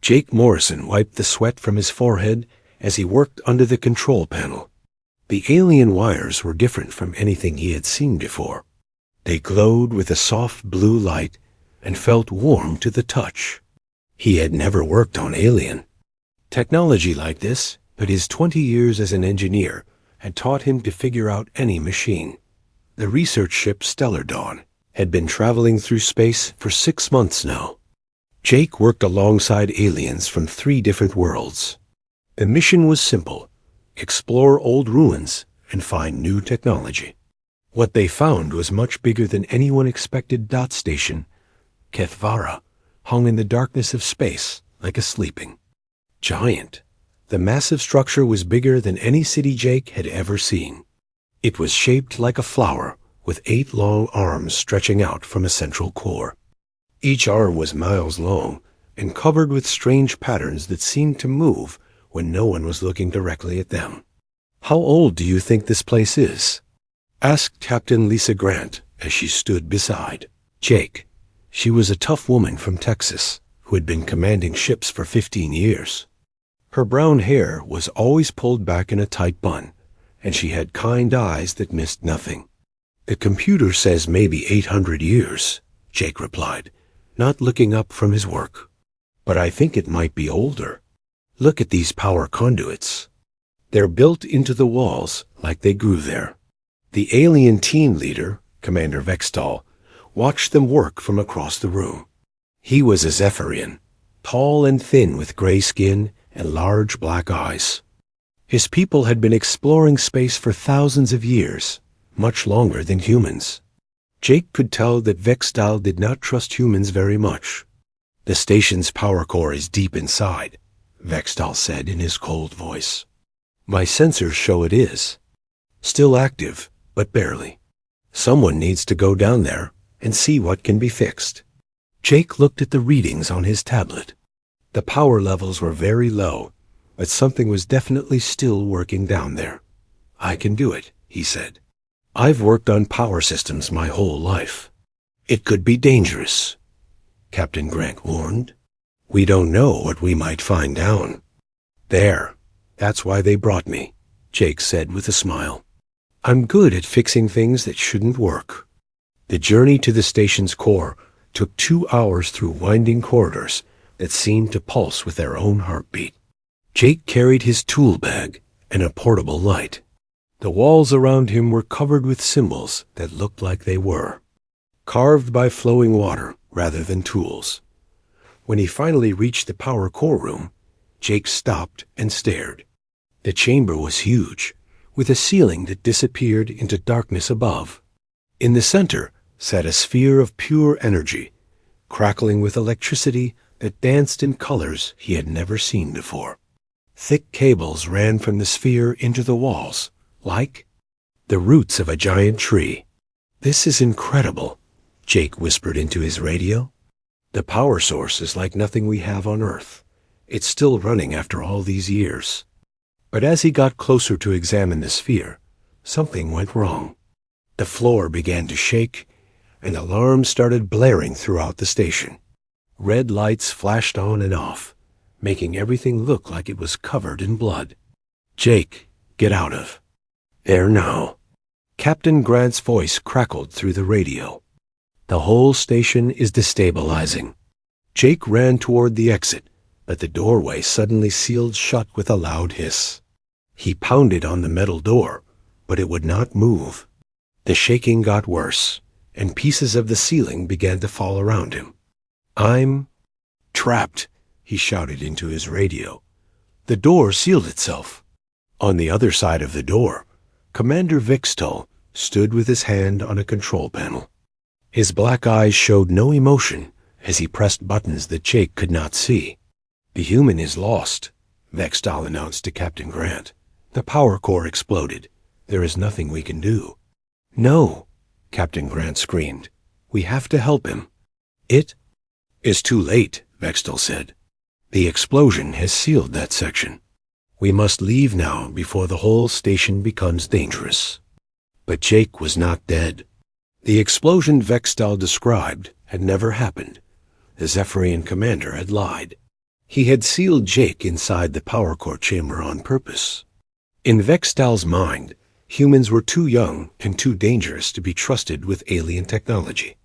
Jake Morrison wiped the sweat from his forehead as he worked under the control panel. The alien wires were different from anything he had seen before. They glowed with a soft blue light and felt warm to the touch. He had never worked on alien technology like this, but his 20 years as an engineer had taught him to figure out any machine. The research ship Stellar Dawn had been traveling through space for 6 months now. Jake worked alongside aliens from 3 different worlds. The mission was simple: explore old ruins and find new technology. What they found was much bigger than anyone expected. Station Kethvara hung in the darkness of space like a sleeping giant. The massive structure was bigger than any city Jake had ever seen. It was shaped like a flower, with 8 long arms stretching out from a central core. Each arm was miles long and covered with strange patterns that seemed to move when no one was looking directly at them. "How old do you think this place is?" asked Captain Lisa Grant as she stood beside Jake. She was a tough woman from Texas who had been commanding ships for 15 years. Her brown hair was always pulled back in a tight bun, and she had kind eyes that missed nothing. "The computer says maybe 800 years, Jake replied, not looking up from his work. "But I think it might be older. Look at these power conduits. They're built into the walls like they grew there." The alien team leader, Commander Vextal, watched them work from across the room. He was a Zephyrian, tall and thin with gray skin and large black eyes. His people had been exploring space for thousands of years, much longer than humans. Jake could tell that Vextal did not trust humans very much. "The station's power core is deep inside," Vextal said in his cold voice. "My sensors show it is. Still active, but barely. Someone needs to go down there and see what can be fixed." Jake looked at the readings on his tablet. The power levels were very low, but something was definitely still working down there. "I can do it," he said. "I've worked on power systems my whole life." "It could be dangerous," Captain Grant warned. "We don't know what we might find down there. That's why they brought me," Jake said with a smile. "I'm good at fixing things that shouldn't work." The journey to the station's core took 2 hours through winding corridors that seemed to pulse with their own heartbeat. Jake carried his tool bag and a portable light. The walls around him were covered with symbols that looked like they were carved by flowing water rather than tools. When he finally reached the power core room, Jake stopped and stared. The chamber was huge, with a ceiling that disappeared into darkness above. In the center sat a sphere of pure energy, crackling with electricity that danced in colors he had never seen before. Thick cables ran from the sphere into the walls, like the roots of a giant tree. "This is incredible," Jake whispered into his radio. "The power source is like nothing we have on Earth. It's still running after all these years." But as he got closer to examine the sphere, something went wrong. The floor began to shake, and alarms started blaring throughout the station. Red lights flashed on and off, making everything look like it was covered in blood. "Jake, get out of there now." Captain Grant's voice crackled through the radio. "The whole station is destabilizing." Jake ran toward the exit, but the doorway suddenly sealed shut with a loud hiss. He pounded on the metal door, but it would not move. The shaking got worse, and pieces of the ceiling began to fall around him. "I'm trapped," he shouted into his radio. The door sealed itself. On the other side of the door, Commander Vixtol stood with his hand on a control panel. His black eyes showed no emotion as he pressed buttons that Jake could not see. "The human is lost," Vextal announced to Captain Grant. "The power core exploded. There is nothing we can do." "No," Captain Grant screamed. "We have to help him." "It is too late," Vextal said. "The explosion has sealed that section. We must leave now before the whole station becomes dangerous." But Jake was not dead. The explosion Vextal described had never happened. The Zephyrian commander had lied. He had sealed Jake inside the power core chamber on purpose. In Vextal's mind, humans were too young and too dangerous to be trusted with alien technology.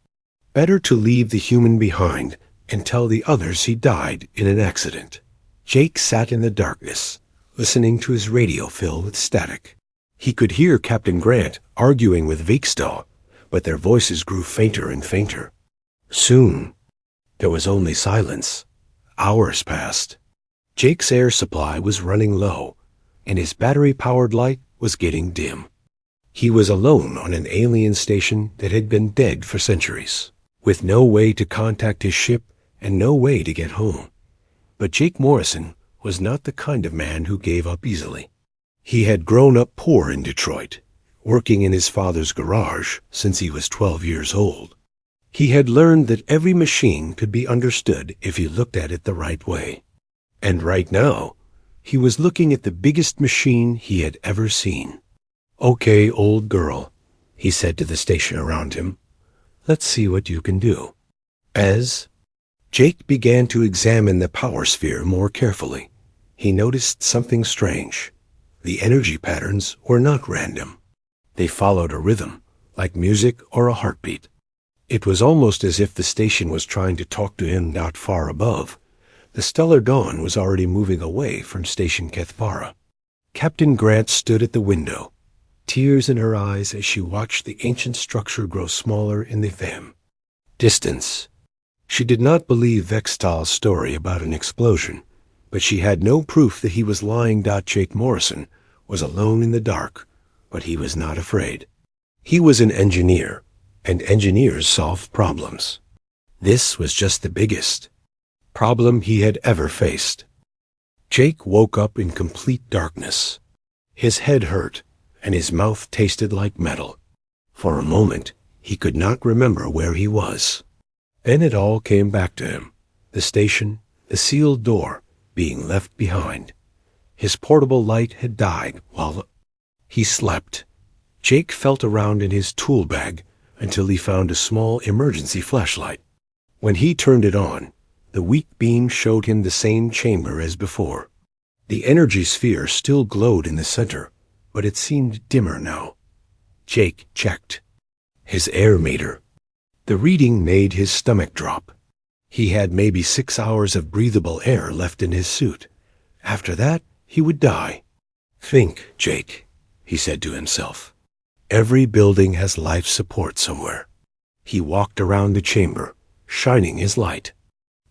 Better to leave the human behind and tell the others he died in an accident. Jake sat in the darkness, listening to his radio fill with static. He could hear Captain Grant arguing with Vextal, but their voices grew fainter and fainter. Soon, there was only silence. Hours passed. Jake's air supply was running low, and his battery-powered light was getting dim. He was alone on an alien station that had been dead for centuries, with no way to contact his ship and no way to get home. But Jake Morrison was not the kind of man who gave up easily. He had grown up poor in Detroit, working in his father's garage since he was 12 years old. He had learned that every machine could be understood if you looked at it the right way. And right now, he was looking at the biggest machine he had ever seen. "Okay, old girl," he said to the station around him. "Let's see what you can do." As Jake began to examine the power sphere more carefully, he noticed something strange. The energy patterns were not random. They followed a rhythm, like music or a heartbeat. It was almost as if the station was trying to talk to him not far above. The stellar dawn was already moving away from Station Kethpara. Captain Grant stood at the window, tears in her eyes as she watched the ancient structure grow smaller in the distance. She did not believe Vextal's story about an explosion, but she had no proof that he was lying. Jake Morrison was alone in the dark, but he was not afraid. He was an engineer, and engineers solve problems. This was just the biggest problem he had ever faced. Jake woke up in complete darkness. His head hurt, and his mouth tasted like metal. For a moment, he could not remember where he was. Then it all came back to him. The station, the sealed door, being left behind. His portable light had died while he slept. Jake felt around in his tool bag until he found a small emergency flashlight. When he turned it on, the weak beam showed him the same chamber as before. The energy sphere still glowed in the center, but it seemed dimmer now. Jake checked his air meter. The reading made his stomach drop. He had maybe 6 hours of breathable air left in his suit. After that, he would die. "Think, Jake," he said to himself. "Every building has life support somewhere." He walked around the chamber, shining his light.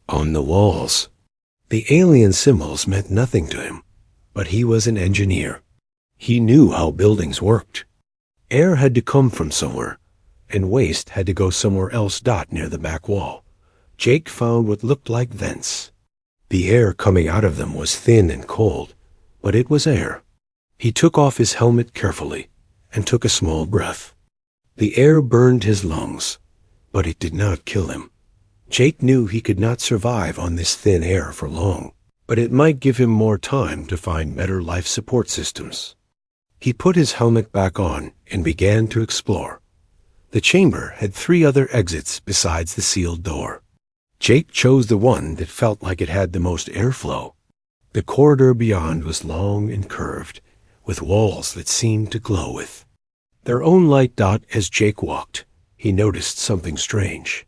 On the walls, the alien symbols meant nothing to him, but he was an engineer. He knew how buildings worked. Air had to come from somewhere, and waste had to go somewhere else. Near the back wall, Jake found what looked like vents. The air coming out of them was thin and cold, but it was air. He took off his helmet carefully and took a small breath. The air burned his lungs, but it did not kill him. Jake knew he could not survive on this thin air for long, but it might give him more time to find better life support systems. He put his helmet back on and began to explore. The chamber had 3 other exits besides the sealed door. Jake chose the one that felt like it had the most airflow. The corridor beyond was long and curved, with walls that seemed to glow with their own light. As Jake walked, he noticed something strange.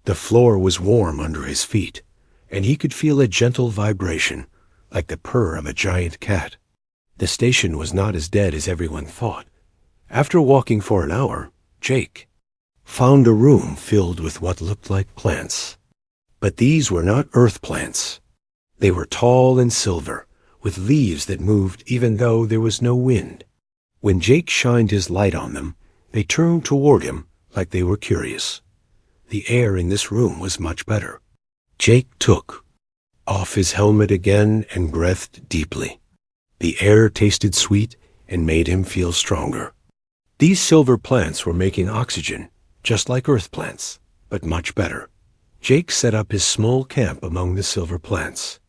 The floor was warm under his feet, and he could feel a gentle vibration, like the purr of a giant cat. The station was not as dead as everyone thought. After walking for an hour, Jake found a room filled with what looked like plants. But these were not earth plants. They were tall and silver, with leaves that moved even though there was no wind. When Jake shined his light on them, they turned toward him like they were curious. The air in this room was much better. Jake took off his helmet again and breathed deeply. The air tasted sweet and made him feel stronger. These silver plants were making oxygen, just like earth plants, but much better. Jake set up his small camp among the silver plants.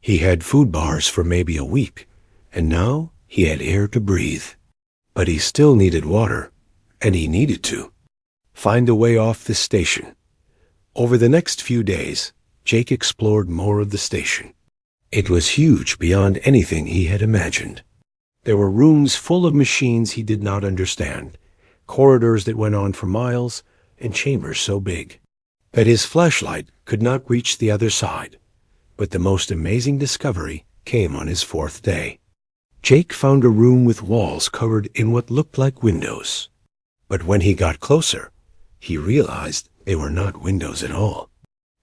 He had food bars for maybe a week, and now he had air to breathe. But he still needed water, and he needed to find a way off the station. Over the next few days, Jake explored more of the station. It was huge beyond anything he had imagined. There were rooms full of machines he did not understand, corridors that went on for miles, and chambers so big that his flashlight could not reach the other side. But the most amazing discovery came on his fourth day. Jake found a room with walls covered in what looked like windows. But when he got closer, he realized they were not windows at all.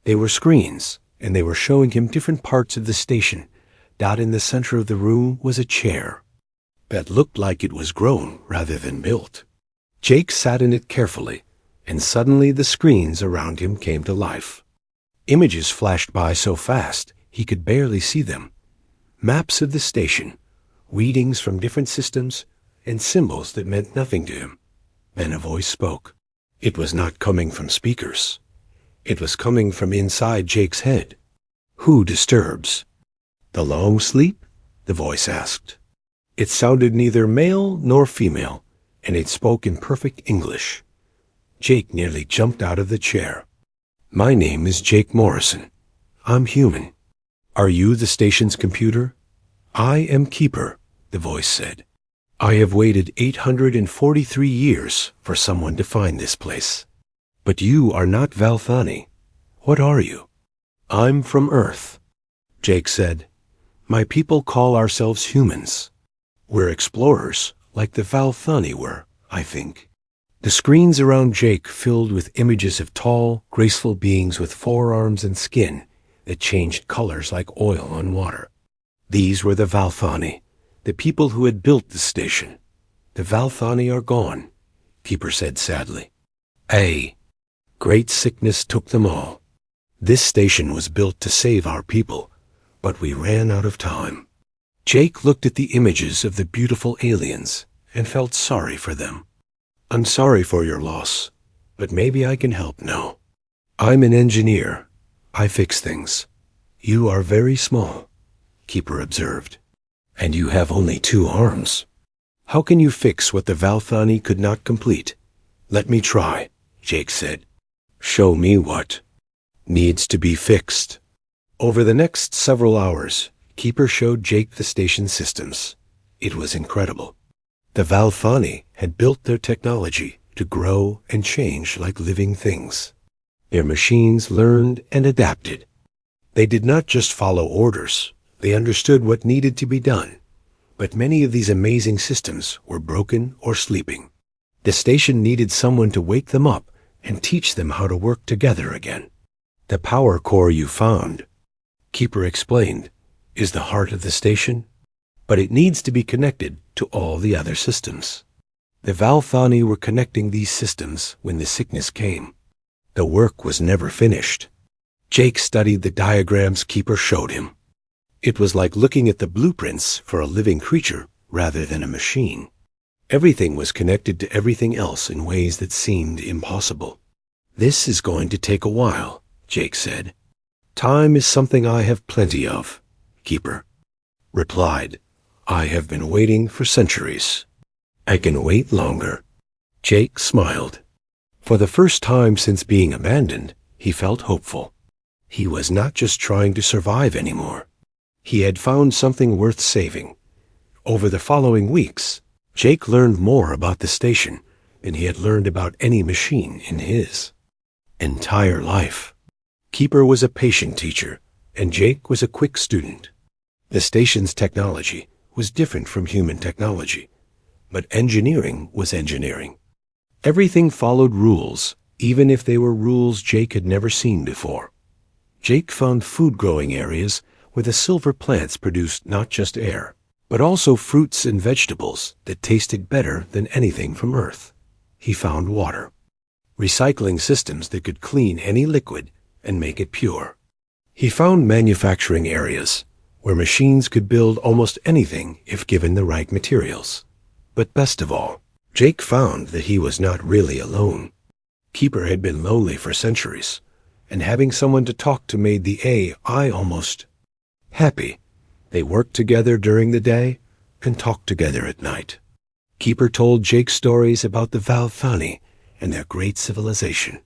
They were screens, and they were showing him different parts of the station. Dot in the center of the room was a chair that looked like it was grown rather than built. Jake sat in it carefully, and suddenly the screens around him came to life. Images flashed by so fast he could barely see them. Maps of the station, readings from different systems, and symbols that meant nothing to him. Then a voice spoke. It was not coming from speakers. It was coming from inside Jake's head. "Who disturbs?" "The long sleep?" the voice asked. It sounded neither male nor female, and it spoke in perfect English. Jake nearly jumped out of the chair. "My name is Jake Morrison. I'm human. Are you the station's computer?" "I am Keeper," the voice said. "I have waited 843 years for someone to find this place. But you are not Valthani. What are you?" "I'm from Earth," Jake said. "My people call ourselves humans. We're explorers, like the Valthani were, I think." The screens around Jake filled with images of tall, graceful beings with forearms and skin that changed colors like oil on water. These were the Valthani, the people who had built the station. "The Valthani are gone," Keeper said sadly. "A great sickness took them all. This station was built to save our people, but we ran out of time." Jake looked at the images of the beautiful aliens and felt sorry for them. "I'm sorry for your loss, but maybe I can help now. I'm an engineer. I fix things." "You are very small," Keeper observed. "And you have only 2 arms. How can you fix what the Valthani could not complete?" "Let me try," Jake said. "Show me what needs to be fixed." Over the next several hours, Keeper showed Jake the station systems. It was incredible. The Valthani had built their technology to grow and change like living things. Their machines learned and adapted. They did not just follow orders. They understood what needed to be done. But many of these amazing systems were broken or sleeping. The station needed someone to wake them up and teach them how to work together again. "The power core you found," Keeper explained, "is the heart of the station, but it needs to be connected to all the other systems." The Valthani were connecting these systems when the sickness came. The work was never finished. Jake studied the diagrams Keeper showed him. It was like looking at the blueprints for a living creature rather than a machine. Everything was connected to everything else in ways that seemed impossible. "This is going to take a while," Jake said. "Time is something I have plenty of," Keeper replied. "I have been waiting for centuries. I can wait longer." Jake smiled. For the first time since being abandoned, he felt hopeful. He was not just trying to survive anymore. He had found something worth saving. Over the following weeks, Jake learned more about the station than he had learned about any machine in his entire life. Keeper was a patient teacher, and Jake was a quick student. The station's technology was different from human technology, but engineering was engineering. Everything followed rules, even if they were rules Jake had never seen before. Jake found food-growing areas where the silver plants produced not just air, but also fruits and vegetables that tasted better than anything from Earth. He found water, recycling systems that could clean any liquid and make it pure. He found manufacturing areas where machines could build almost anything if given the right materials. But best of all, Jake found that he was not really alone. Keeper had been lonely for centuries, and having someone to talk to made the AI almost happy. They worked together during the day and talked together at night. Keeper told Jake stories about the Valthani and their great civilization.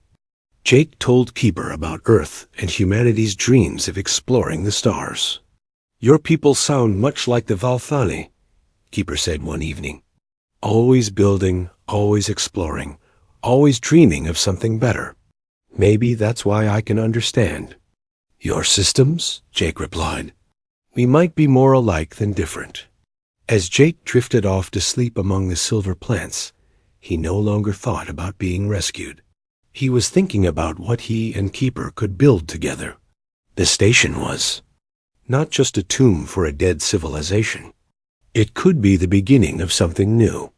Jake told Keeper about Earth and humanity's dreams of exploring the stars. Your people sound much like the Valthani, Keeper said one evening. Always building, always exploring, always dreaming of something better. Maybe that's why I can understand. Your systems? Jake replied. We might be more alike than different. As Jake drifted off to sleep among the silver plants, he no longer thought about being rescued. He was thinking about what he and Keeper could build together. The station was not just a tomb for a dead civilization. It could be the beginning of something new.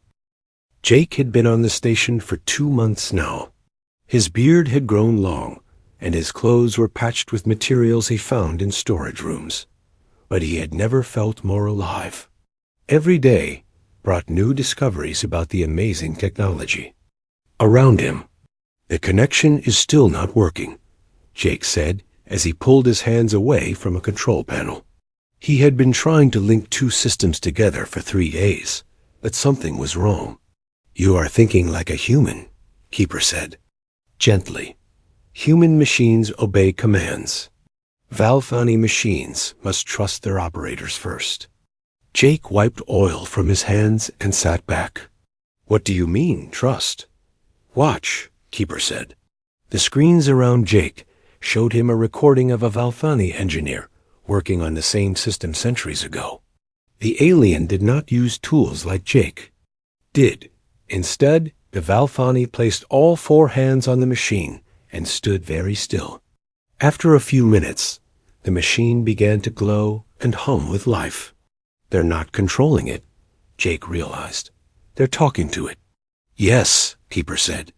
Jake had been on the station for 2 months now. His beard had grown long, and his clothes were patched with materials he found in storage rooms. But he had never felt more alive. Every day brought new discoveries about the amazing technology around him. The connection is still not working, Jake said as he pulled his hands away from a control panel. He had been trying to link 2 systems together for 3 days, but something was wrong. You are thinking like a human, Keeper said. Gently. Human machines obey commands. Valthani machines must trust their operators first. Jake wiped oil from his hands and sat back. What do you mean, trust? Watch, Keeper said. The screens around Jake showed him a recording of a Valthani engineer working on the same system centuries ago. The alien did not use tools like Jake did. Instead, the Valthani placed all 4 hands on the machine and stood very still. After a few minutes, the machine began to glow and hum with life. They're not controlling it, Jake realized. They're talking to it. Yes, Keeper said.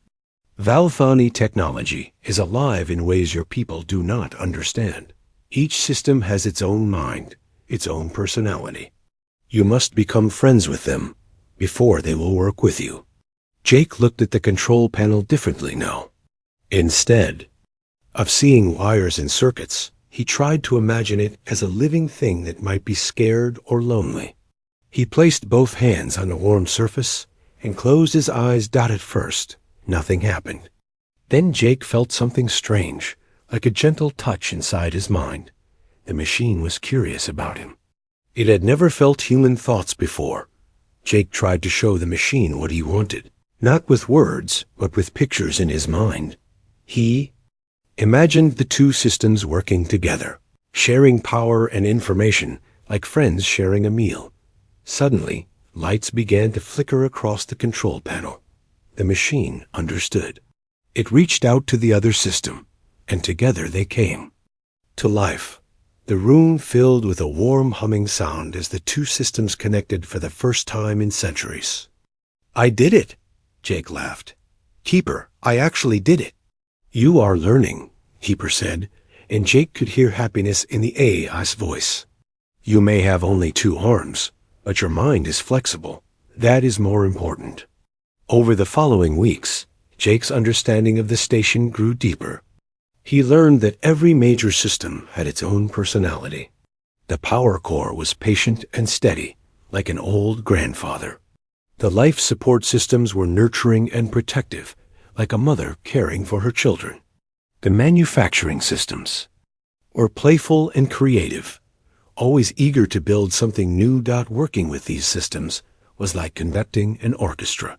Valthani technology is alive in ways your people do not understand. Each system has its own mind, its own personality. You must become friends with them before they will work with you. Jake looked at the control panel differently now. Instead of seeing wires and circuits, he tried to imagine it as a living thing that might be scared or lonely. He placed both hands on the warm surface and closed his eyes. At first, nothing happened. Then Jake felt something strange, like a gentle touch inside his mind. The machine was curious about him. It had never felt human thoughts before. Jake tried to show the machine what he wanted, not with words, but with pictures in his mind. He imagined the 2 systems working together, sharing power and information like friends sharing a meal. Suddenly, lights began to flicker across the control panel. The machine understood. It reached out to the other system, and together they came to life. The room filled with a warm humming sound as the 2 systems connected for the first time in centuries. I did it, Jake laughed. Keeper, I actually did it. You are learning, Keeper said, and Jake could hear happiness in the AI's voice. You may have only 2 arms, but your mind is flexible. That is more important. Over the following weeks, Jake's understanding of the station grew deeper. He learned that every major system had its own personality. The power core was patient and steady, like an old grandfather. The life support systems were nurturing and protective, like a mother caring for her children. The manufacturing systems were playful and creative, always eager to build something new. Working with these systems was like conducting an orchestra.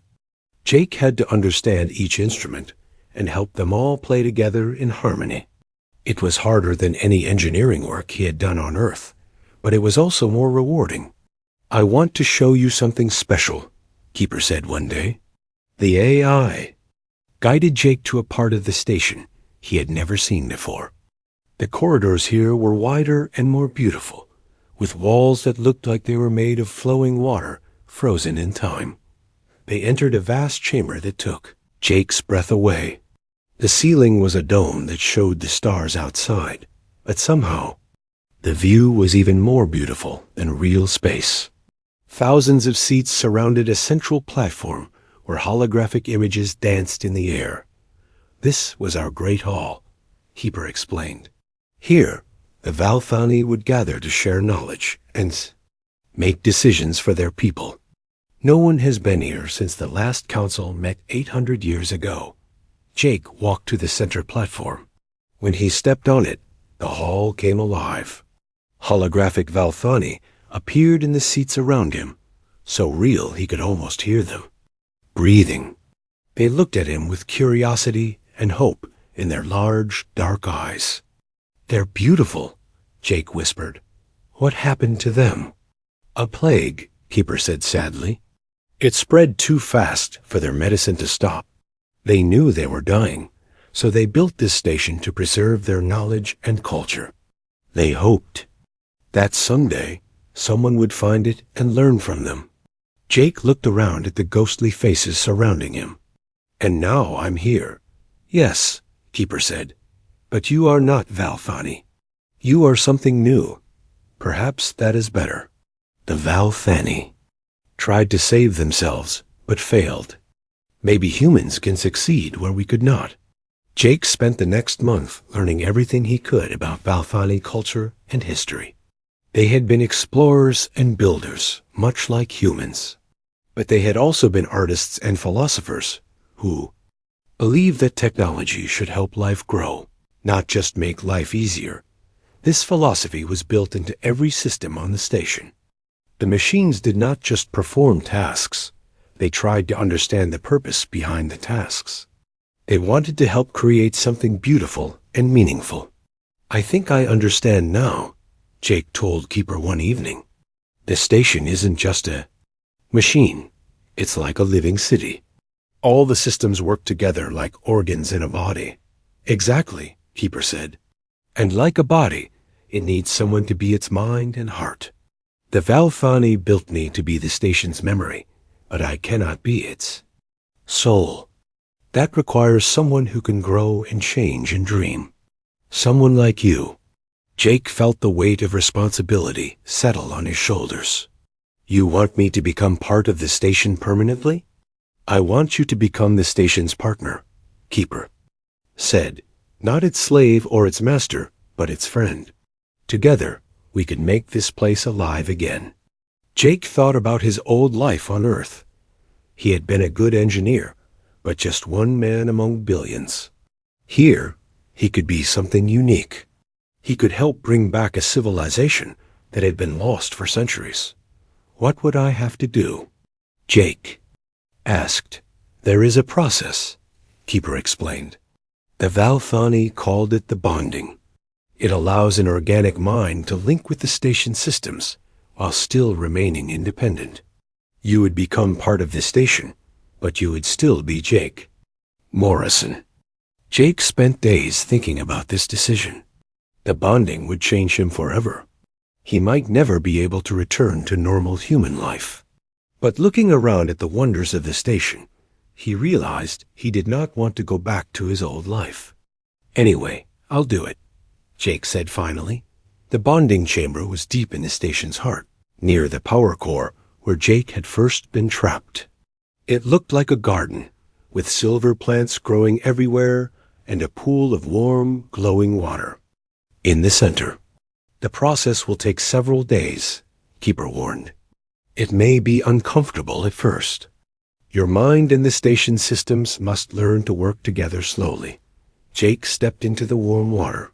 Jake had to understand each instrument and help them all play together in harmony. It was harder than any engineering work he had done on Earth, but it was also more rewarding. I want to show you something special, Keeper said one day. The AI guided Jake to a part of the station he had never seen before. The corridors here were wider and more beautiful, with walls that looked like they were made of flowing water, frozen in time. They entered a vast chamber that took Jake's breath away. The ceiling was a dome that showed the stars outside, but somehow the view was even more beautiful than real space. Thousands of seats surrounded a central platform where holographic images danced in the air. This was our great hall, Keeper explained. Here, the Valthani would gather to share knowledge and make decisions for their people. No one has been here since the last council met 800 years ago. Jake walked to the center platform. When he stepped on it, the hall came alive. Holographic Valthani appeared in the seats around him, so real he could almost hear them, breathing. They looked at him with curiosity and hope in their large, dark eyes. "They're beautiful," Jake whispered. "What happened to them?" "A plague," Keeper said sadly. "It spread too fast for their medicine to stop. They knew they were dying, so they built this station to preserve their knowledge and culture. They hoped that someday someone would find it and learn from them." Jake looked around at the ghostly faces surrounding him. "And now I'm here." "Yes," Keeper said, "but you are not Valthani. You are something new. Perhaps that is better." The Valthani tried to save themselves, but failed. Maybe humans can succeed where we could not. Jake spent the next month learning everything he could about Valthani culture and history. They had been explorers and builders, much like humans. But they had also been artists and philosophers who believed that technology should help life grow, not just make life easier. This philosophy was built into every system on the station. The machines did not just perform tasks. They tried to understand the purpose behind the tasks. They wanted to help create something beautiful and meaningful. "I think I understand now," Jake told Keeper one evening. "The station isn't just a machine. It's like a living city. All the systems work together like organs in a body." "Exactly," Keeper said. "And like a body, it needs someone to be its mind and heart. The Valthani built me to be the station's memory, but I cannot be its soul. That requires someone who can grow and change and dream. Someone like you." Jake felt the weight of responsibility settle on his shoulders. "You want me to become part of the station permanently?" "I want you to become the station's partner," Keeper said. "Not its slave or its master, but its friend. Together, we could make this place alive again." Jake thought about his old life on Earth. He had been a good engineer, but just one man among billions. Here, he could be something unique. He could help bring back a civilization that had been lost for centuries. "What would I have to do?" Jake asked. "There is a process," Keeper explained. The Valthani called it the bonding. It allows an organic mind to link with the station systems while still remaining independent. You would become part of the station, but you would still be Jake Morrison. Jake spent days thinking about this decision. The bonding would change him forever. He might never be able to return to normal human life. But looking around at the wonders of the station, he realized he did not want to go back to his old life. "Anyway, I'll do it," Jake said finally. The bonding chamber was deep in the station's heart, near the power core where Jake had first been trapped. It looked like a garden, with silver plants growing everywhere and a pool of warm, glowing water. In the center. "The process will take several days," Keeper warned. "It may be uncomfortable at first. Your mind and the station systems must learn to work together slowly." Jake stepped into the warm water.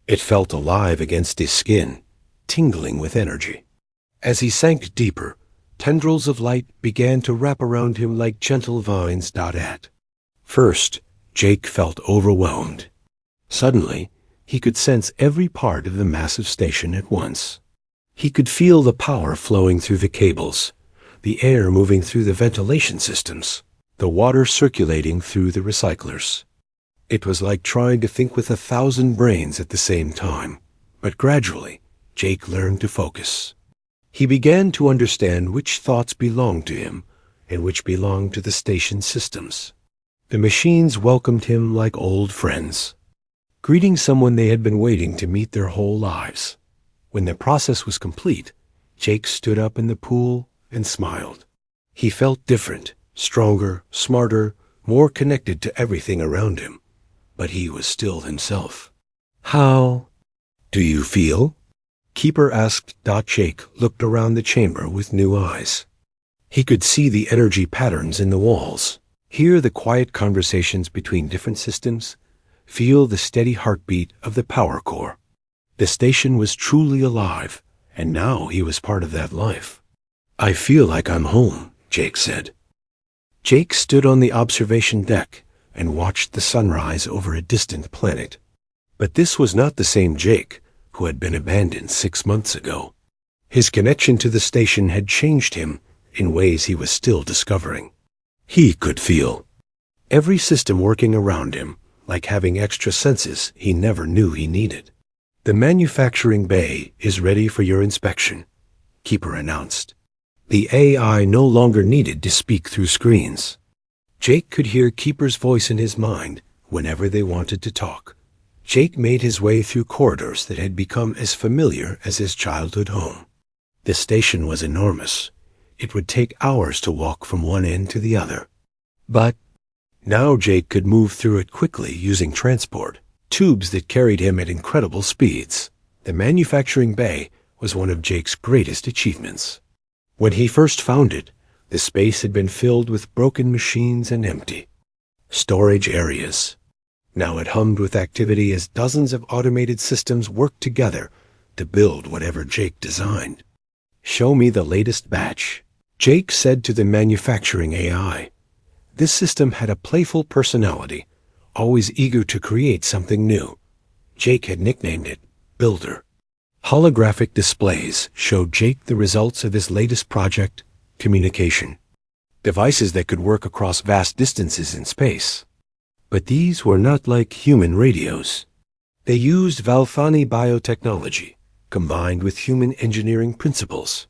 It felt alive against his skin, tingling with energy. As he sank deeper, tendrils of light began to wrap around him like gentle vines. At first, Jake felt overwhelmed. Suddenly, he could sense every part of the massive station at once. He could feel the power flowing through the cables, the air moving through the ventilation systems, the water circulating through the recyclers. It was like trying to think with 1,000 brains at the same time. But gradually, Jake learned to focus. He began to understand which thoughts belonged to him and which belonged to the station systems. The machines welcomed him like old friends, greeting someone they had been waiting to meet their whole lives. When the process was complete, Jake stood up in the pool and smiled. He felt different, stronger, smarter, more connected to everything around him. But he was still himself. "How do you feel?" Keeper asked. Jake looked around the chamber with new eyes. He could see the energy patterns in the walls, hear the quiet conversations between different systems, feel the steady heartbeat of the power core. The station was truly alive, and now he was part of that life. "I feel like I'm home," Jake said. Jake stood on the observation deck and watched the sunrise over a distant planet. But this was not the same Jake who had been abandoned 6 months ago. His connection to the station had changed him in ways he was still discovering. He could feel every system working around him, like having extra senses he never knew he needed. "The manufacturing bay is ready for your inspection," Keeper announced. The AI no longer needed to speak through screens. Jake could hear Keeper's voice in his mind whenever they wanted to talk. Jake made his way through corridors that had become as familiar as his childhood home. The station was enormous. It would take hours to walk from one end to the other. But now Jake could move through it quickly using transport, tubes that carried him at incredible speeds. The manufacturing bay was one of Jake's greatest achievements. When he first found it, the space had been filled with broken machines and empty storage areas. Now it hummed with activity as dozens of automated systems worked together to build whatever Jake designed. "Show me the latest batch," Jake said to the manufacturing AI. This system had a playful personality, always eager to create something new. Jake had nicknamed it Builder. Holographic displays showed Jake the results of his latest project, communication. Devices that could work across vast distances in space. But these were not like human radios. They used Valfani biotechnology, combined with human engineering principles.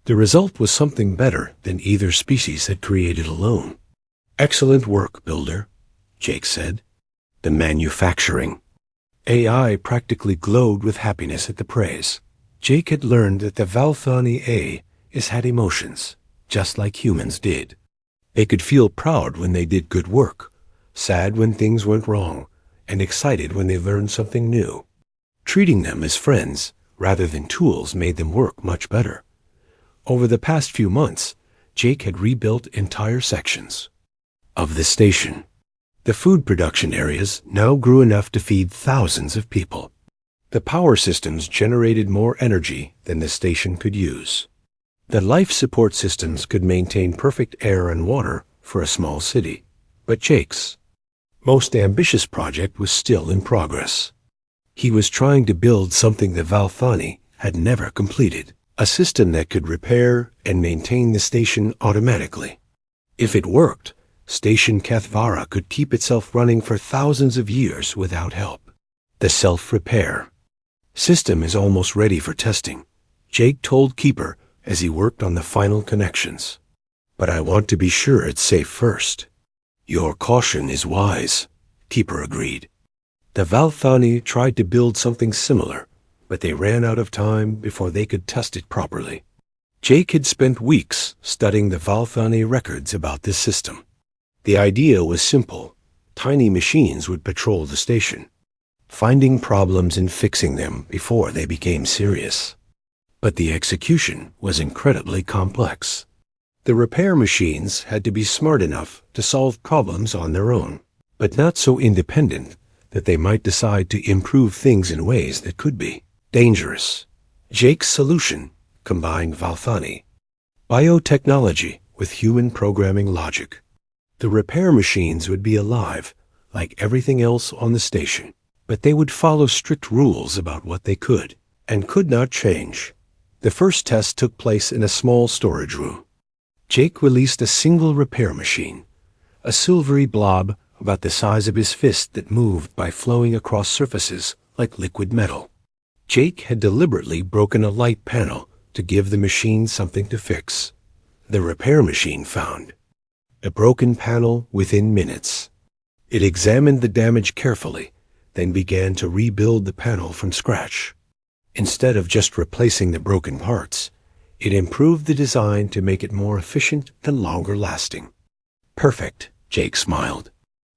The result was something better than either species had created alone. "Excellent work, Builder," Jake said. The manufacturing AI practically glowed with happiness at the praise. Jake had learned that the Valfani AIs had emotions, just like humans did. They could feel proud when they did good work, sad when things went wrong, and excited when they learned something new. Treating them as friends rather than tools made them work much better. Over the past few months, Jake had rebuilt entire sections of the station. The food production areas now grew enough to feed thousands of people. The power systems generated more energy than the station could use. The life support systems could maintain perfect air and water for a small city. But Jake's most ambitious project was still in progress. He was trying to build something the Valfani had never completed, a system that could repair and maintain the station automatically. If it worked, Station Kathvara could keep itself running for thousands of years without help. The self-repair system is almost ready for testing, Jake told Keeper as he worked on the final connections. "But I want to be sure it's safe first." "Your caution is wise," Keeper agreed. The Valfani tried to build something similar, but they ran out of time before they could test it properly. Jake had spent weeks studying the Valfani records about this system. The idea was simple. Tiny machines would patrol the station, finding problems and fixing them before they became serious. But the execution was incredibly complex. The repair machines had to be smart enough to solve problems on their own, but not so independent that they might decide to improve things in ways that could be dangerous. Jake's solution combined Valfani biotechnology with human programming logic. The repair machines would be alive, like everything else on the station, but they would follow strict rules about what they could and could not change. The first test took place in a small storage room. Jake released a single repair machine, a silvery blob about the size of his fist that moved by flowing across surfaces like liquid metal. Jake had deliberately broken a light panel to give the machine something to fix. The repair machine found a broken panel within minutes. It examined the damage carefully, then began to rebuild the panel from scratch. Instead of just replacing the broken parts, it improved the design to make it more efficient and longer lasting. "Perfect," Jake smiled.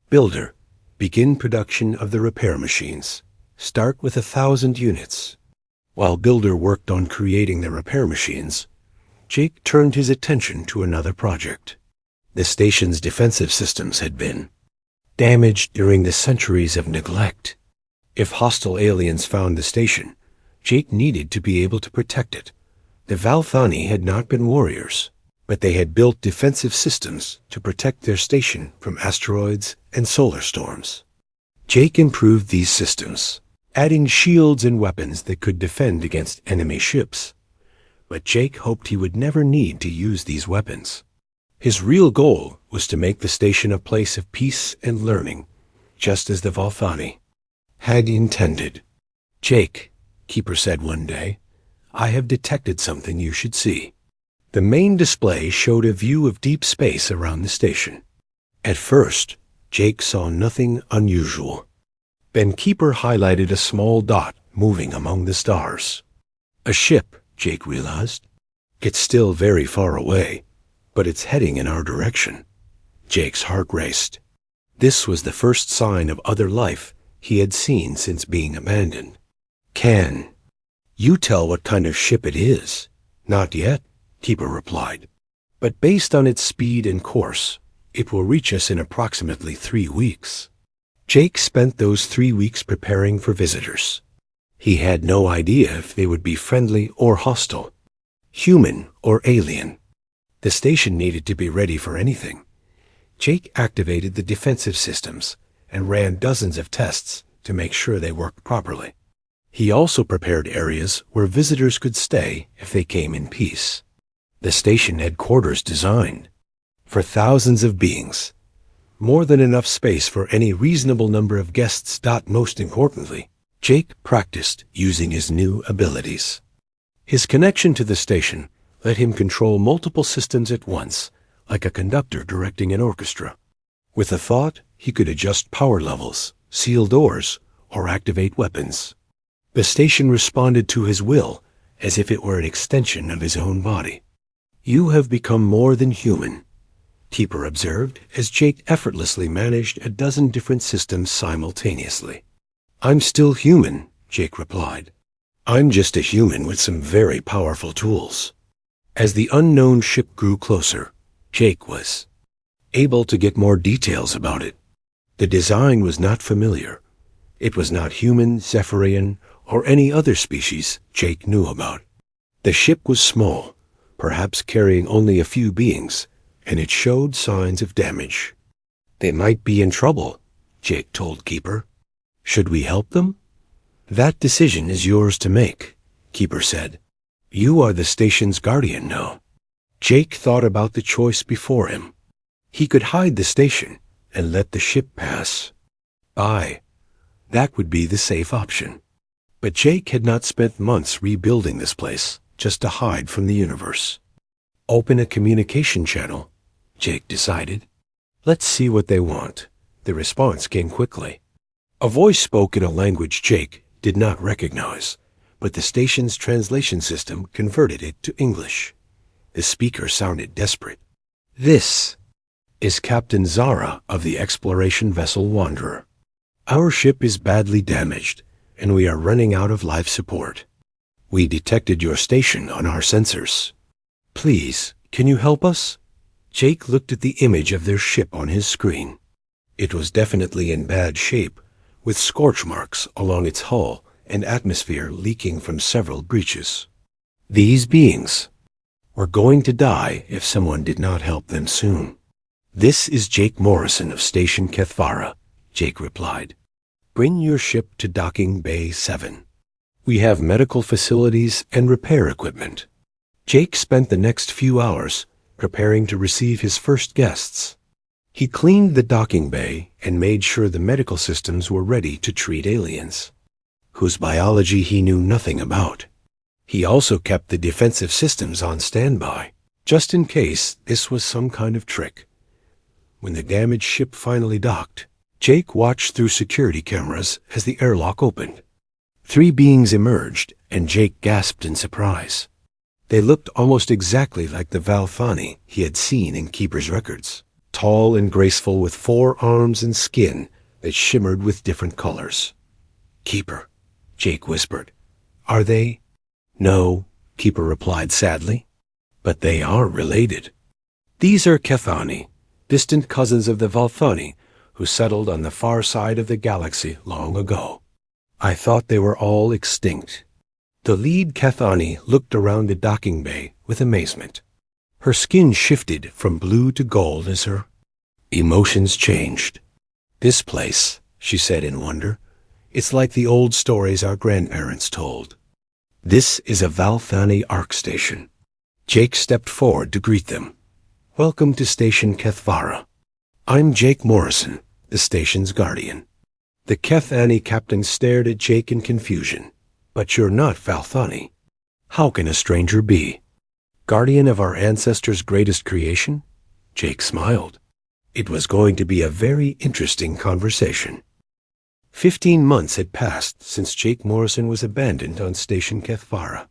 "Builder, begin production of the repair machines. Start with 1,000 units." While Builder worked on creating the repair machines, Jake turned his attention to another project. The station's defensive systems had been damaged during the centuries of neglect. If hostile aliens found the station, Jake needed to be able to protect it. The Valthani had not been warriors, but they had built defensive systems to protect their station from asteroids and solar storms. Jake improved these systems, adding shields and weapons that could defend against enemy ships. But Jake hoped he would never need to use these weapons. His real goal was to make the station a place of peace and learning, just as the Valthani had intended. "Jake," Keeper said one day, "I have detected something you should see." The main display showed a view of deep space around the station. At first, Jake saw nothing unusual. Then Keeper highlighted a small dot moving among the stars. A ship, Jake realized. It's still very far away, but it's heading in our direction. Jake's heart raced. This was the first sign of other life he had seen since being abandoned. "Can you tell what kind of ship it is?" "Not yet," Keeper replied. "But based on its speed and course, it will reach us in approximately 3 weeks." Jake spent those 3 weeks preparing for visitors. He had no idea if they would be friendly or hostile, human or alien. The station needed to be ready for anything. Jake activated the defensive systems and ran dozens of tests to make sure they worked properly. He also prepared areas where visitors could stay if they came in peace. The station had quarters designed for thousands of beings, more than enough space for any reasonable number of guests. Most importantly, Jake practiced using his new abilities. His connection to the station let him control multiple systems at once, like a conductor directing an orchestra. With a thought, he could adjust power levels, seal doors, or activate weapons. The station responded to his will as if it were an extension of his own body. "You have become more than human," Keeper observed as Jake effortlessly managed a dozen different systems simultaneously. "I'm still human," Jake replied. "I'm just a human with some very powerful tools." As the unknown ship grew closer, Jake was able to get more details about it. The design was not familiar. It was not human, Zephyrian, or any other species Jake knew about. The ship was small, perhaps carrying only a few beings, and it showed signs of damage. "They might be in trouble," Jake told Keeper. "Should we help them?" "That decision is yours to make," Keeper said. "You are the station's guardian now." Jake thought about the choice before him. He could hide the station and let the ship pass by. That would be the safe option. But Jake had not spent months rebuilding this place just to hide from the universe. "Open a communication channel," Jake decided. "Let's see what they want." The response came quickly. A voice spoke in a language Jake did not recognize, but the station's translation system converted it to English. The speaker sounded desperate. "This is Captain Zara of the exploration vessel Wanderer. Our ship is badly damaged, and we are running out of life support. We detected your station on our sensors. Please, can you help us?" Jake looked at the image of their ship on his screen. It was definitely in bad shape, with scorch marks along its hull and atmosphere leaking from several breaches. These beings were going to die if someone did not help them soon. "This is Jake Morrison of Station Kethvara," Jake replied. "Bring your ship to Docking Bay 7. We have medical facilities and repair equipment." Jake spent the next few hours preparing to receive his first guests. He cleaned the docking bay and made sure the medical systems were ready to treat aliens, whose biology he knew nothing about. He also kept the defensive systems on standby, just in case this was some kind of trick. When the damaged ship finally docked, Jake watched through security cameras as the airlock opened. 3 beings emerged, and Jake gasped in surprise. They looked almost exactly like the Valthani he had seen in Keeper's records, tall and graceful with 4 arms and skin that shimmered with different colors. "Keeper," Jake whispered. "Are they?" "No," Keeper replied sadly, "but they are related. These are Kethani, distant cousins of the Valthani, who settled on the far side of the galaxy long ago. I thought they were all extinct, The lead Cathani looked around the docking bay with amazement. Her skin shifted from blue to gold as her emotions changed. "This place," she said in wonder, "it's like the old stories our grandparents told." "This is a Valthani Arc station." Jake stepped forward to greet them. "Welcome to Station Kethvara. I'm Jake Morrison, the station's guardian." The Kethani captain stared at Jake in confusion. "But you're not Valthani. How can a stranger be? Guardian of our ancestors' greatest creation?" Jake smiled. It was going to be a very interesting conversation. 15 months had passed since Jake Morrison was abandoned on Station Kethvara.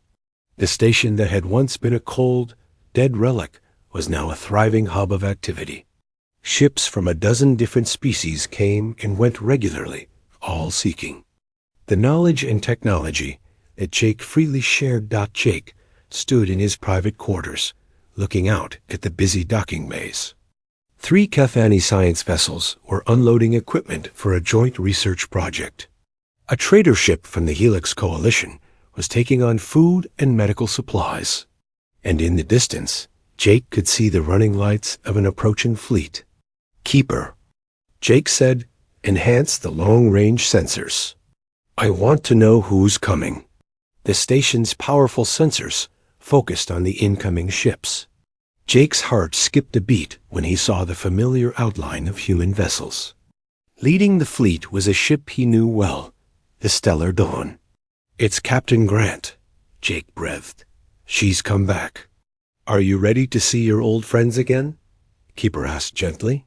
The station that had once been a cold, dead relic was now a thriving hub of activity. Ships from a dozen different species came and went regularly, all seeking the knowledge and technology that Jake freely shared. Jake stood in his private quarters, looking out at the busy docking bays. 3 Cathani science vessels were unloading equipment for a joint research project. A trader ship from the Helix Coalition was taking on food and medical supplies. And in the distance, Jake could see the running lights of an approaching fleet. "Keeper," Jake said, "enhance the long-range sensors. I want to know who's coming." The station's powerful sensors focused on the incoming ships. Jake's heart skipped a beat when he saw the familiar outline of human vessels. Leading the fleet was a ship he knew well, the Stellar Dawn. "It's Captain Grant," Jake breathed. "She's come back." "Are you ready to see your old friends again?" Keeper asked gently.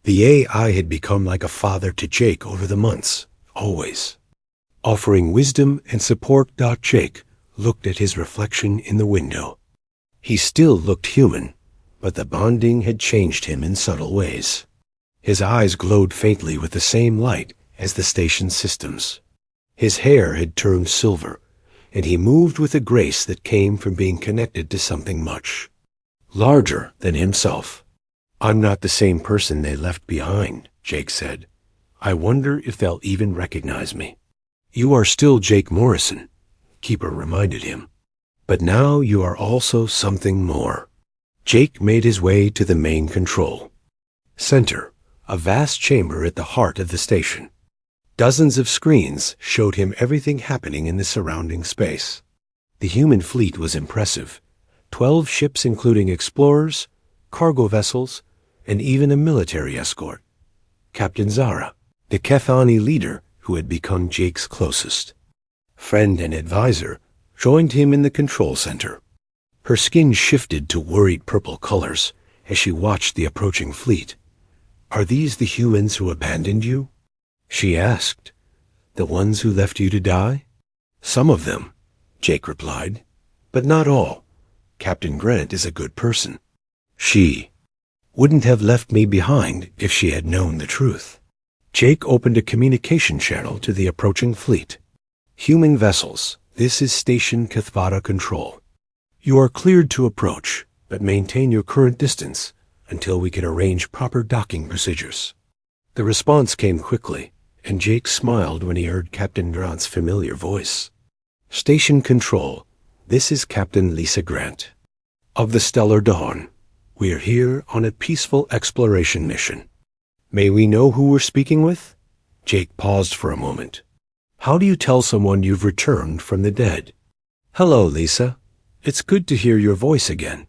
The AI had become like a father to Jake over the months, always offering wisdom and support. Jake looked at his reflection in the window. He still looked human, but the bonding had changed him in subtle ways. His eyes glowed faintly with the same light as the station's systems. His hair had turned silver, and he moved with a grace that came from being connected to something much larger than himself. "I'm not the same person they left behind," Jake said. "I wonder if they'll even recognize me." "You are still Jake Morrison," Keeper reminded him. "But now you are also something more." Jake made his way to the main control center, a vast chamber at the heart of the station. Dozens of screens showed him everything happening in the surrounding space. The human fleet was impressive. 12 ships including explorers, cargo vessels, and even a military escort. Captain Zara, the Kethani leader who had become Jake's closest friend and advisor, joined him in the control center. Her skin shifted to worried purple colors as she watched the approaching fleet. "Are these the humans who abandoned you?" she asked. "The ones who left you to die?" "Some of them," Jake replied, "but not all. Captain Grant is a good person. She wouldn't have left me behind if she had known the truth." Jake opened a communication channel to the approaching fleet. "Human vessels, this is Station Kethvara Control. You are cleared to approach, but maintain your current distance until we can arrange proper docking procedures." The response came quickly, and Jake smiled when he heard Captain Grant's familiar voice. "Station Control, this is Captain Lisa Grant of the Stellar Dawn. We are here on a peaceful exploration mission. May we know who we're speaking with?" Jake paused for a moment. "How do you tell someone you've returned from the dead?" "Hello, Lisa. It's good to hear your voice again."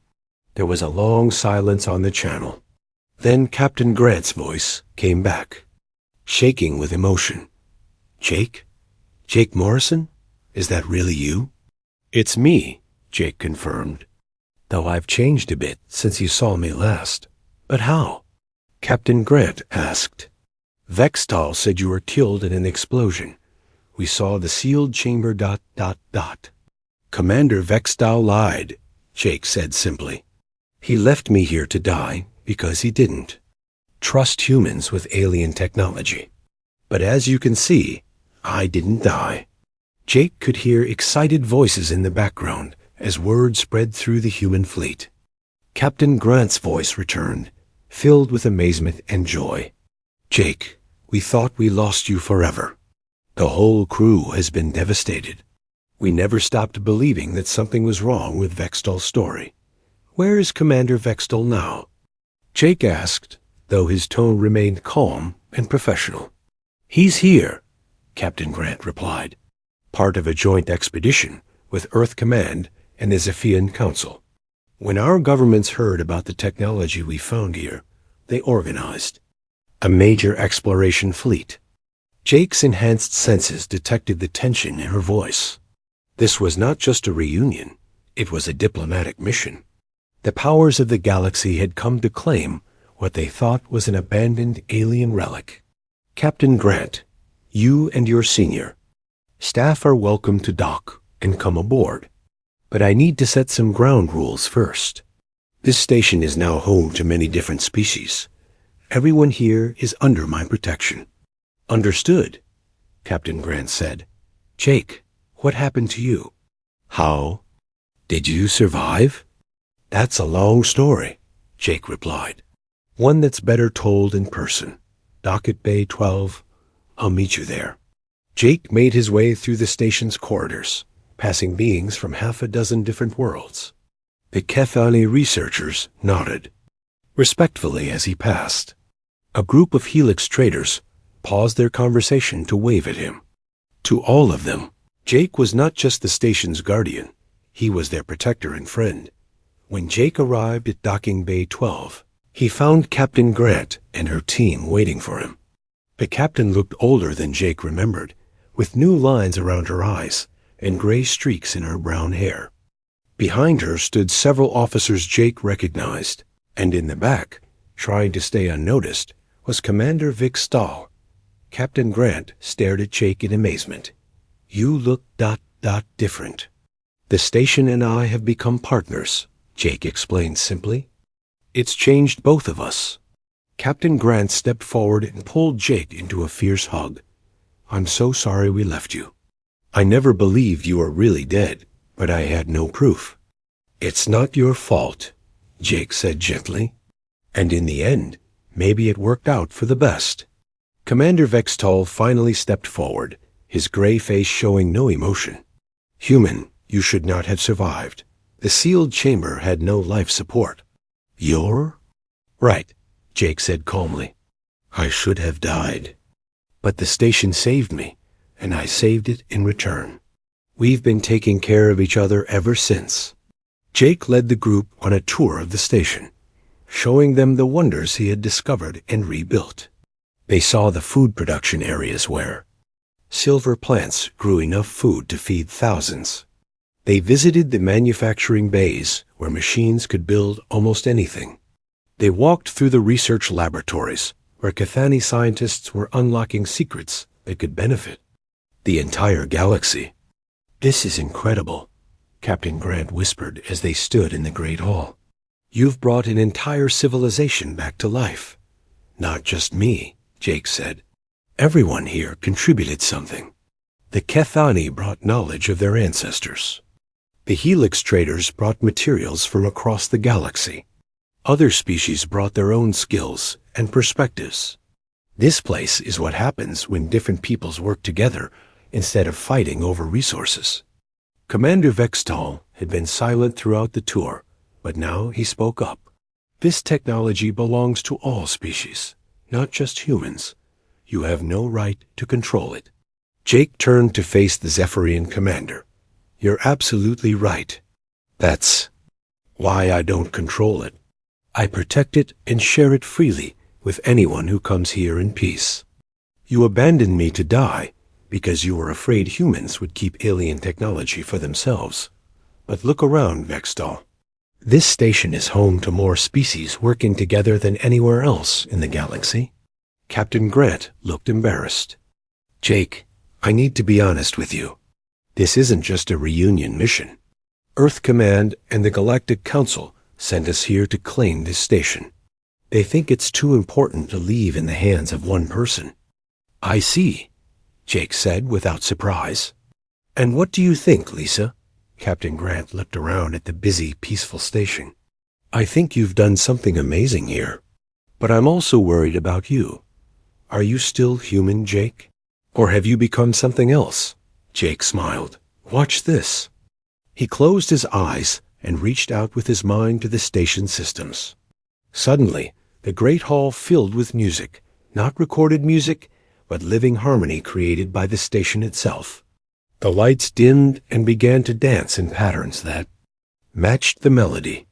There was a long silence on the channel. Then Captain Grant's voice came back, shaking with emotion. "Jake? Jake Morrison? Is that really you?" "It's me," Jake confirmed. "Though I've changed a bit since you saw me last." "But how?" Captain Grant asked. "Vextal said you were killed in an explosion. We saw the sealed chamber. Commander Vextal lied," Jake said simply. "He left me here to die because he didn't trust humans with alien technology. But as you can see, I didn't die." Jake could hear excited voices in the background as word spread through the human fleet. Captain Grant's voice returned, filled with amazement and joy. "Jake, we thought we lost you forever. The whole crew has been devastated. We never stopped believing that something was wrong with Vextal's story. Where is Commander Vextal now? Jake asked, though his tone remained calm and professional. He's here, Captain Grant replied, part of a joint expedition with Earth Command and the Zephian Council. When our governments heard about the technology we found here, they organized a major exploration fleet. Jake's enhanced senses detected the tension in her voice. This was not just a reunion, it was a diplomatic mission. The powers of the galaxy had come to claim what they thought was an abandoned alien relic. Captain Grant, you and your senior staff are welcome to dock and come aboard. But I need to set some ground rules first. This station is now home to many different species. Everyone here is under my protection. Understood, Captain Grant said. Jake, what happened to you? How? Did you survive? That's a long story, Jake replied. One that's better told in person. Docket Bay 12. I'll meet you there. Jake made his way through the station's corridors, passing beings from half a dozen different worlds. The Kethani researchers nodded respectfully as he passed. A group of Helix traders paused their conversation to wave at him. To all of them, Jake was not just the station's guardian, he was their protector and friend. When Jake arrived at Docking Bay 12, he found Captain Grant and her team waiting for him. The captain looked older than Jake remembered, with new lines around her eyes and gray streaks in her brown hair. Behind her stood several officers Jake recognized, and in the back, trying to stay unnoticed, was Commander Vic Stahl. Captain Grant stared at Jake in amazement. You look ... different. The station and I have become partners, Jake explained simply. It's changed both of us. Captain Grant stepped forward and pulled Jake into a fierce hug. I'm so sorry we left you. I never believed you were really dead, but I had no proof. It's not your fault, Jake said gently. And in the end, maybe it worked out for the best. Commander Vextal finally stepped forward, his gray face showing no emotion. Human, you should not have survived. The sealed chamber had no life support. You're? Right, Jake said calmly. I should have died. But the station saved me, and I saved it in return. We've been taking care of each other ever since. Jake led the group on a tour of the station, showing them the wonders he had discovered and rebuilt. They saw the food production areas where silver plants grew enough food to feed thousands. They visited the manufacturing bays where machines could build almost anything. They walked through the research laboratories where Kethani scientists were unlocking secrets that could benefit the entire galaxy. This is incredible, Captain Grant whispered as they stood in the Great Hall. You've brought an entire civilization back to life. Not just me, Jake said. Everyone here contributed something. The Kethani brought knowledge of their ancestors. The Helix traders brought materials from across the galaxy. Other species brought their own skills and perspectives. This place is what happens when different peoples work together instead of fighting over resources. Commander Vextal had been silent throughout the tour, but now he spoke up. This technology belongs to all species, not just humans. You have no right to control it. Jake turned to face the Zephyrian commander. You're absolutely right. That's why I don't control it. I protect it and share it freely with anyone who comes here in peace. You abandoned me to die because you were afraid humans would keep alien technology for themselves. But look around, Vextal. This station is home to more species working together than anywhere else in the galaxy. Captain Grant looked embarrassed. Jake, I need to be honest with you. This isn't just a reunion mission. Earth Command and the Galactic Council sent us here to claim this station. They think it's too important to leave in the hands of one person. I see, Jake said without surprise. And what do you think, Lisa? Captain Grant looked around at the busy, peaceful station. I think you've done something amazing here. But I'm also worried about you. Are you still human, Jake? Or have you become something else? Jake smiled. Watch this. He closed his eyes and reached out with his mind to the station systems. Suddenly, the great hall filled with music, not recorded music, but living harmony created by the station itself. The lights dimmed and began to dance in patterns that matched the melody.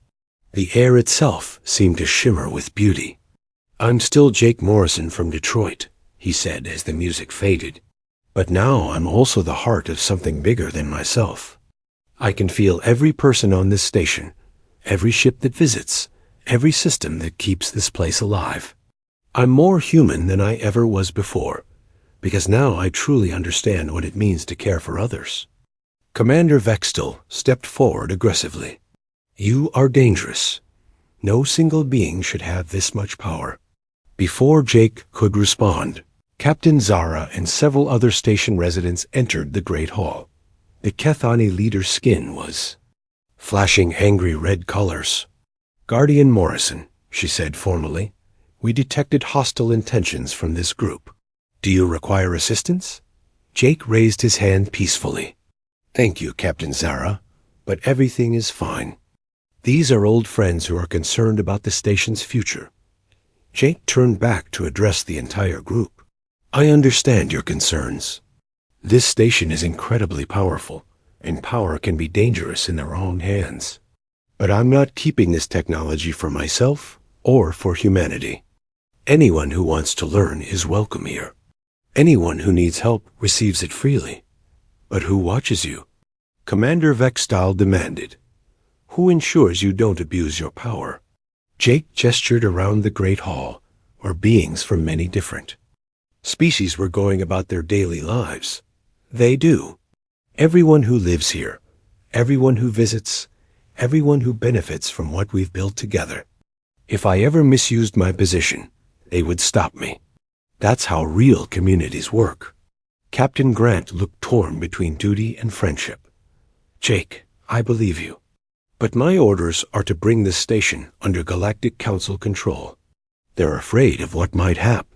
The air itself seemed to shimmer with beauty. "I'm still Jake Morrison from Detroit," he said as the music faded. "But now I'm also the heart of something bigger than myself. I can feel every person on this station, every ship that visits, every system that keeps this place alive. I'm more human than I ever was before, because now I truly understand what it means to care for others." Commander Vextel stepped forward aggressively. "You are dangerous. No single being should have this much power." Before Jake could respond, Captain Zara and several other station residents entered the Great Hall. The Kethani leader's skin was flashing angry red colors. "Guardian Morrison," she said formally, "we detected hostile intentions from this group. Do you require assistance?" Jake raised his hand peacefully. "Thank you, Captain Zara, but everything is fine. These are old friends who are concerned about the station's future." Jake turned back to address the entire group. "I understand your concerns. This station is incredibly powerful, and power can be dangerous in the wrong hands. But I'm not keeping this technology for myself or for humanity. Anyone who wants to learn is welcome here. Anyone who needs help receives it freely. But who watches you?" Commander Vextal demanded. "Who ensures you don't abuse your power?" Jake gestured around the Great Hall, where beings from many different species were going about their daily lives. They do. Everyone who lives here, everyone who visits, everyone who benefits from what we've built together. If I ever misused my position, they would stop me. That's how real communities work. Captain Grant looked torn between duty and friendship. "Jake, I believe you. But my orders are to bring this station under Galactic Council control. They're afraid of what might happen."